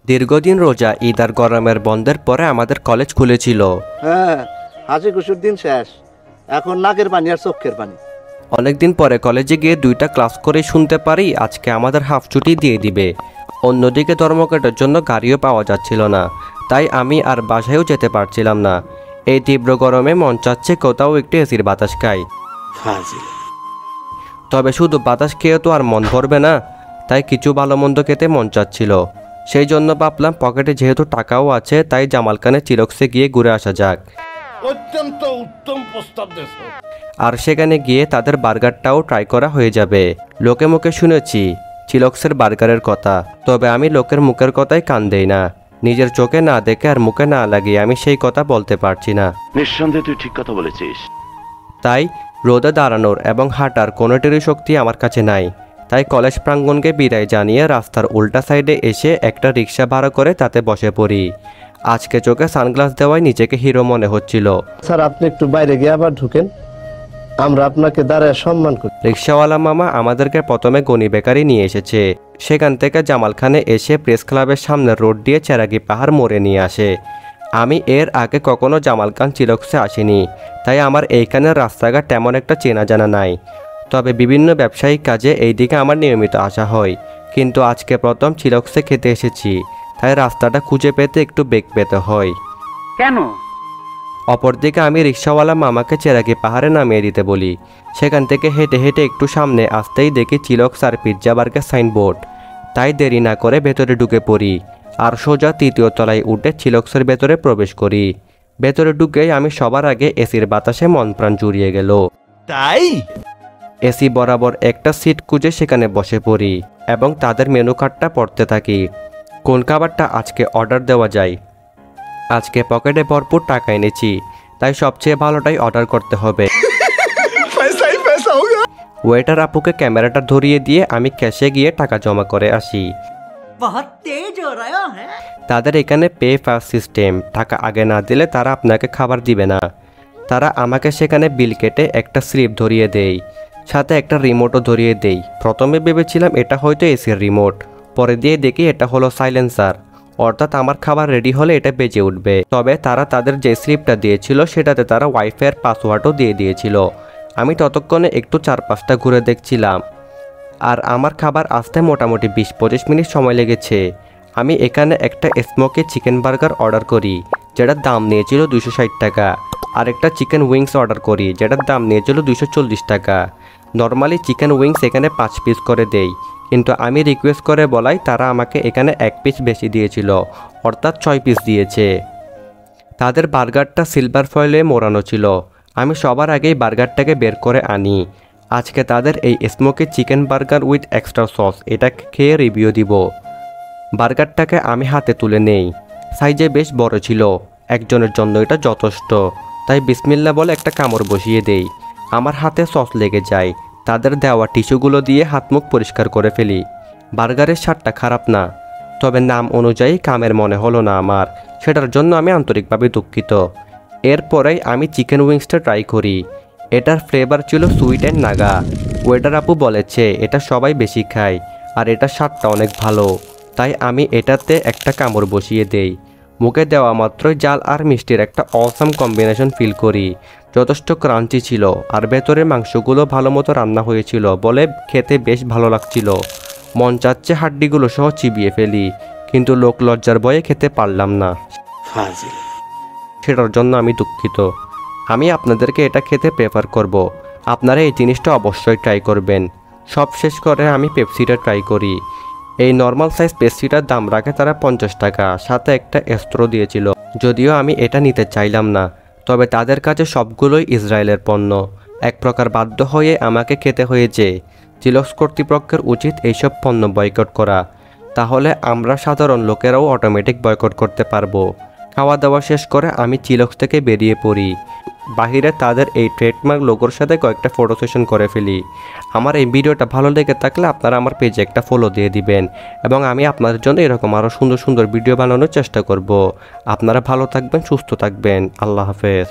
দীর্ঘদিন রোজা, ঈদ আর গরমের বন্ধের পরে আমাদের কলেজ খুলেছিল। হ্যাঁ, হাসি খুশির দিন শেষ, এখন নাকের পানি আর চোখের পানি। অনেকদিন পরে কলেজে গিয়ে 2টা ক্লাস করে শুনতে পারি আজকে আমাদের হাফ ছুটি দিয়ে দিবে। অন্যদিকে ধর্মঘটের জন্য গাড়িও পাওয়া যাচ্ছিল না, তাই আমি আর বাসায়ও যেতে পারছিলাম না। এই তীব্র গরমে মন চাচ্ছে কোথাও একটু এসির বাতাস খাই। তবে শুধু বাতাস খেয়ে তো আর মন ভরবে না, তাই কিছু ভালো মন্দ খেতে মন চাচ্ছিল। সেই জন্য ভাবলাম পকেটে যেহেতু টাকাও আছে, তাই জামাল খানের চিরক্সে গিয়ে ঘুরে আসা যাক। অত্যন্ত উত্তম প্রস্তাব দিয়েছ। আর সেখানে গিয়ে তাদের বার্গারটাও ট্রাই করা হয়ে যাবে। লোকে মুখে শুনেছি চিলক্সের বার্গারের কথা, তবে আমি লোকের মুখের কথাই কান দেই না। নিজের চোখে না দেখে আর মুখে না লাগিয়ে আমি সেই কথা বলতে পারছি না। নিঃসন্দেহে তুই ঠিক কথা বলেছিস। তাই রোদে দাঁড়ানোর এবং হাঁটার কোনোটিরই শক্তি আমার কাছে নাই। তাই কলেজ প্রাঙ্গণকে বিদায় জানিয়ে রাস্তার উল্টা সাইডে এসে একটা রিক্সা ভাড়া করে তাতে বসে পড়ি। আজকে চোখে সানগ্লাস দেওয়ায় নিজেকে হিরো মনে হচ্ছিল। স্যার, আপনি একটু বাইরে গিয়ে আবার ঢুকেন, আমরা আপনাকে দাঁড়ায় সম্মান করি। রিক্সাওয়ালা মামা আমাদেরকে প্রথমে গনি বেকারি নিয়ে এসেছে, সেখান থেকে জামাল খানে এসে প্রেস ক্লাবের সামনের রোড দিয়ে চেরাগি পাহাড় মোড়ে নিয়ে আসে। আমি এর আগে কখনো জামাল খান চিলক্সে আসিনি, তাই আমার এইখানের রাস্তাঘাট তেমন একটা চেনা জানা নাই। তবে বিভিন্ন ব্যবসায়িক কাজে এই দিকে আমার নিয়মিত আসা হয়, কিন্তু আজকে প্রথম চিলক্সে খেতে এসেছি, তাই রাস্তাটা খুঁজে পেতে একটু বেগ পেতে হয়। কেন? অপরদিকে আমি রিক্সাওয়ালা মামাকে চেরাগি পাহাড়ে নামিয়ে দিতে বলি। সেখান থেকে হেঁটে হেঁটে একটু সামনে আসতেই দেখি চিলক্স আর পিৎজা বার্গার সাইনবোর্ড। তাই দেরি না করে ভেতরে ঢুকে পড়ি আর সোজা 3য় তলায় উঠে চিলক্সের ভেতরে প্রবেশ করি। ভেতরে ঢুকেই আমি সবার আগে এসির বাতাসে মন প্রাণ জুড়িয়ে গেল। তাই এসি বরাবর একটা সিট খুঁজে সেখানে বসে পড়ি এবং তাদের মেনু কার্ডটা পড়তে থাকি। কোন খাবারটা আজকে অর্ডার দেওয়া যায়। আজকে পকেটে ভরপুর টাকা এনেছি, তাই সবচেয়ে ভালোটাই অর্ডার করতে হবে। ওয়েটার আপুকে ক্যামেরাটা ধরিয়ে দিয়ে আমি ক্যাশে গিয়ে টাকা জমা করে আসি। তাদের এখানে পে ফাস্ট সিস্টেম, টাকা আগে না দিলে তারা আপনাকে খাবার দিবে না। তারা আমাকে সেখানে বিল কেটে একটা স্লিপ ধরিয়ে দেয়, সাথে একটা রিমোটও ধরিয়ে দেয়। প্রথমে ভেবেছিলাম এটা হয়তো এসির রিমোট, পরে দিয়ে দেখি এটা হলো সাইলেন্সার, অর্থাৎ আমার খাবার রেডি হলে এটা বেজে উঠবে। তবে তারা তাদের যে স্লিপটা দিয়েছিল সেটাতে তারা ওয়াইফাইয়ের পাসওয়ার্ডও দিয়ে দিয়েছিল। আমি ততক্ষণে একটু চারপাশটা ঘুরে দেখছিলাম, আর আমার খাবার আসতে মোটামুটি 20-25 মিনিট সময় লেগেছে। আমি এখানে একটা স্মোকি চিকেন বার্গার অর্ডার করি, যেটার দাম নিয়েছিল 260 টাকা, আর একটা চিকেন উইংস অর্ডার করি, যেটার দাম নিয়েছিল 240 টাকা। নর্মালি চিকেন উইংস এখানে 5 পিস করে দেই, কিন্তু আমি রিকোয়েস্ট করে বলাই তারা আমাকে এখানে 1 পিস বেশি দিয়েছিল, অর্থাৎ 6 পিস দিয়েছে। তাদের বার্গারটা সিলভার ফয়েলে মোড়ানো ছিল। আমি সবার আগেই বার্গারটাকে বের করে আনি। আজকে তাদের এই smoky chicken burger with extra sauce, এটা খেয়ে রিভিউ দিব। বার্গারটাকে আমি হাতে তুলে নেই, সাইজে বেশ বড় ছিল, একজনের জন্য এটা যথেষ্ট। তাই বিসমিল্লাহ বলে একটা কামড় বসিয়ে দেই। আমার হাতে সস লেগে যায়, তাদের দেওয়া টিস্যুগুলো দিয়ে হাত মুখ পরিষ্কার করে ফেলি। বার্গারের স্বাদটা খারাপ না, তবে নাম অনুযায়ী কামের মনে হলো না আমার, সেটার জন্য আমি আন্তরিকভাবে দুঃখিত। এরপরেই আমি চিকেন উইংসটা ট্রাই করি। এটার ফ্লেভার ছিল সুইট অ্যান্ড নাগা। ওয়েটার আপু বলেছে এটা সবাই বেশি খায়, আর এটার স্বাদটা অনেক ভালো, তাই আমি এটাতে একটা কামড় বসিয়ে দেই। মুখে দেওয়া মাত্রই জাল আর মিষ্টির একটা অসাম কম্বিনেশন ফিল করি। যথেষ্ট ক্রাঞ্চি ছিল, আর ভেতরের মাংসগুলো ভালো মতো রান্না হয়েছিল বলে খেতে বেশ ভালো লাগছিল। মন চাচ্ছে হাড্ডিগুলো সহ চিবিয়ে ফেলি, কিন্তু লোক লজ্জার ভয়ে খেতে পারলাম না। সেটার জন্য আমি দুঃখিত। আমি আপনাদেরকে এটা খেতে প্রেফার করব। আপনারা এই জিনিসটা অবশ্যই ট্রাই করবেন। সব শেষ করে আমি পেপসিটা ট্রাই করি। এই নর্মাল সাইজ পেপসিটার দাম রাখে তারা 50 টাকা, সাথে একটা স্ট্রো দিয়েছিল। যদিও আমি এটা নিতে চাইলাম না, তবে তাদের কাছে সবগুলোই ইসরায়েলের পণ্য। এক প্রকার বাধ্য হয়ে আমাকে খেতে হয়েছে। চিলক্স কর্তৃপক্ষের উচিত এইসব পণ্য বয়কট করা, তাহলে আমরা সাধারণ লোকেরাও অটোমেটিক বয়কট করতে পারবো। খাওয়া দাওয়া শেষ করে আমি চিলক্স থেকে বেরিয়ে পড়ি। বাহিরে তাদের এই ট্রেডমার্ক লোগোর সাথে কয়েকটা ফটো সেশন করে ফেলি। আমার এই ভিডিওটা ভালো লেগে থাকলে আপনারা আমার পেজে একটা ফলো দিয়ে দিবেন, এবং আমি আপনাদের জন্য এরকম আরও সুন্দর সুন্দর ভিডিও বানানোর চেষ্টা করব। আপনারা ভালো থাকবেন, সুস্থ থাকবেন। আল্লাহ হাফেজ।